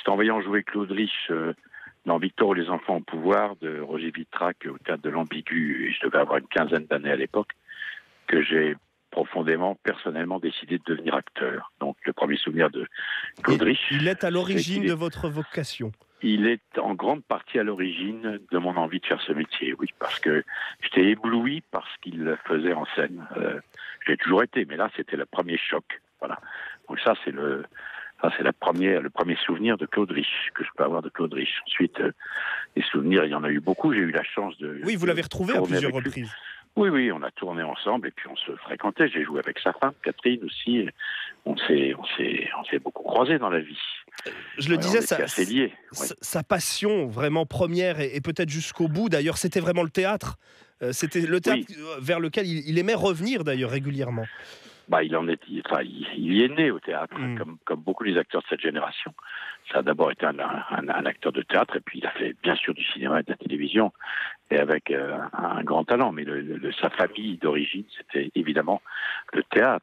en voyant jouer Claude Rich dans Victor ou les enfants au pouvoir de Roger Vitrac au théâtre de l'Ambigu, et je devais avoir une quinzaine d'années à l'époque, que j'ai profondément, personnellement décidé de devenir acteur. Donc le premier souvenir de Claude Rich. Il est à l'origine de votre vocation. Il est en grande partie à l'origine de mon envie de faire ce métier, oui, parce que j'étais ébloui par ce qu'il faisait en scène. J'ai toujours été, mais là c'était le premier choc. Voilà. Donc ça c'est le premier souvenir de Claude Rich que je peux avoir de Claude Rich. Ensuite, les souvenirs, il y en a eu beaucoup. J'ai eu la chance de... Oui, vous l'avez retrouvé à plusieurs reprises. Oui, on a tourné ensemble et puis on se fréquentait. J'ai joué avec sa femme, Catherine aussi. On s'est beaucoup croisés dans la vie. Je le disais, assez liés. Sa passion vraiment première et peut-être jusqu'au bout, d'ailleurs, c'était vraiment le théâtre. C'était le théâtre vers lequel il aimait revenir d'ailleurs régulièrement. Il y est né au théâtre, comme beaucoup des acteurs de cette génération. Ça a d'abord été un acteur de théâtre, et puis il a fait bien sûr du cinéma et de la télévision, et avec un grand talent. Mais sa famille d'origine, c'était évidemment le théâtre.